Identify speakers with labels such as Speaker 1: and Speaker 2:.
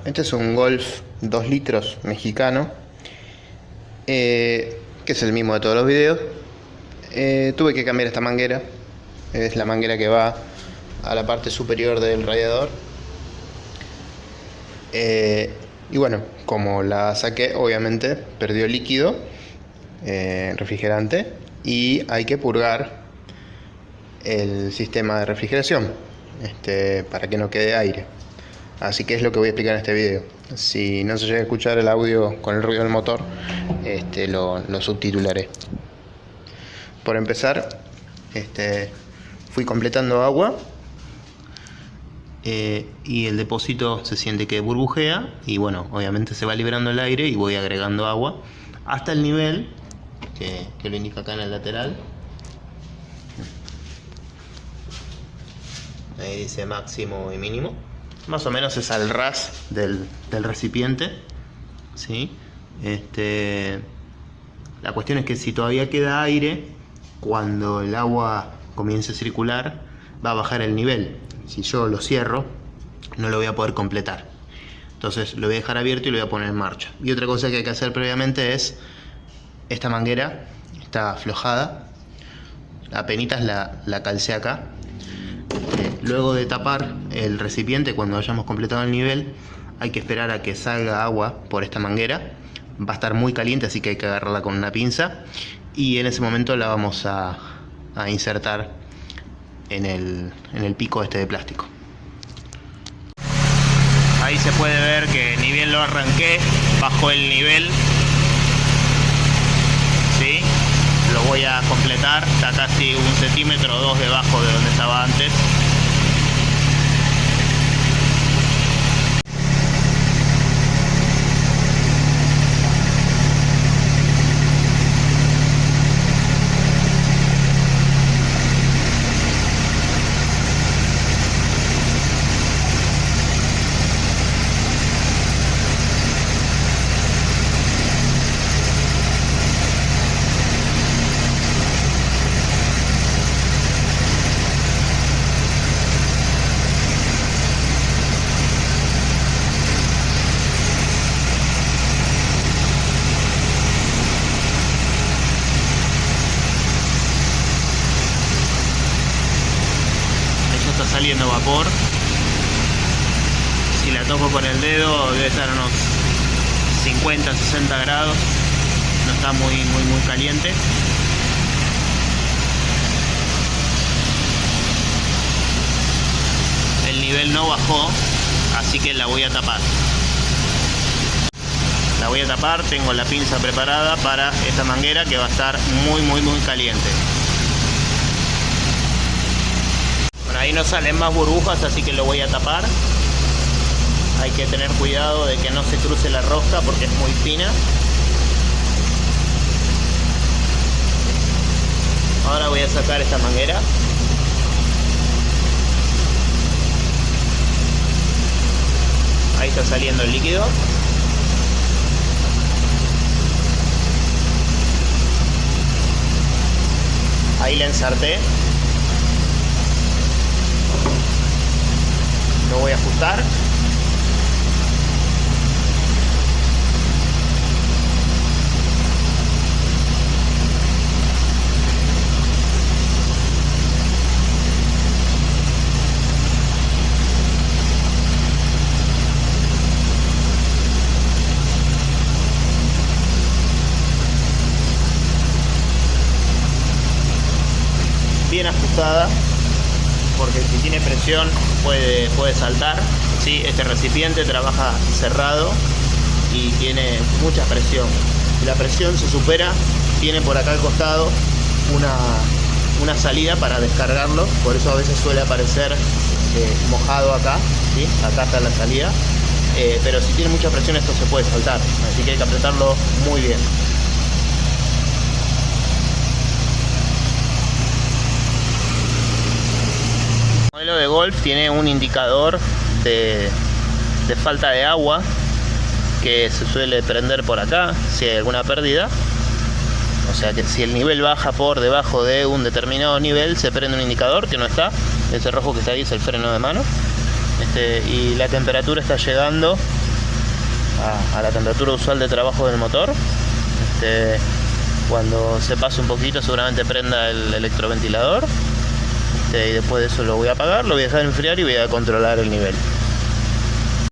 Speaker 1: Este es un Golf 2 litros mexicano, que es el mismo de todos los videos. Tuve que cambiar esta manguera. Es la manguera que va a la parte superior del radiador. Y bueno, como la saqué, obviamente perdió líquido, refrigerante, y hay que purgar el sistema de refrigeración para que no quede aire. Así que es lo que voy a explicar en este video. Si no se llega a escuchar el audio con el ruido del motor, lo subtitularé. Por empezar, fui completando agua, y el depósito se siente que burbujea, y bueno, obviamente se va liberando el aire y voy agregando agua hasta el nivel que lo indica acá en el lateral. Ahí dice máximo y mínimo. Más o menos es al ras del recipiente, ¿sí? La cuestión es que si todavía queda aire, cuando el agua comience a circular, va a bajar el nivel. Si yo lo cierro, no lo voy a poder completar. Entonces lo voy a dejar abierto y lo voy a poner en marcha. Y otra cosa que hay que hacer previamente es, esta manguera está aflojada, apenitas la calcé acá. Luego de tapar el recipiente, cuando hayamos completado el nivel, hay que esperar a que salga agua por esta manguera. Va a estar muy caliente, así que hay que agarrarla con una pinza, y en ese momento la vamos a insertar en el pico de plástico. Ahí se puede ver que ni bien lo arranqué, bajó el nivel, ¿sí? Lo voy a completar, está casi 1 centímetro o 2 debajo de donde estaba antes. Saliendo vapor. Si la toco con el dedo debe estar a unos 50-60 grados, no está muy caliente. El nivel no bajó, así que la voy a tapar. La voy a tapar, tengo la pinza preparada para esta manguera que va a estar muy caliente. Ahí no salen más burbujas, así que lo voy a tapar. Hay que tener cuidado de que no se cruce la rosca porque es muy fina. Ahora voy a sacar esta manguera. Ahí está saliendo el líquido. Ahí la ensarté. Lo voy a ajustar. Bien ajustada, porque si tiene presión puede saltar, ¿sí? Este recipiente trabaja cerrado y tiene mucha presión. Si la presión se supera, tiene por acá al costado una salida para descargarlo, por eso a veces suele aparecer mojado acá, ¿sí? Acá está la salida, pero si tiene mucha presión esto se puede saltar, así que hay que apretarlo muy bien. El modelo de Golf tiene un indicador de falta de agua que se suele prender por acá si hay alguna pérdida. O sea que si el nivel baja por debajo de un determinado nivel, se prende un indicador que no está. Ese rojo que está ahí es el freno de mano. Y la temperatura está llegando a la temperatura usual de trabajo del motor. Cuando se pase un poquito seguramente prenda el electroventilador, y después de eso lo voy a apagar, lo voy a dejar enfriar y voy a controlar el nivel.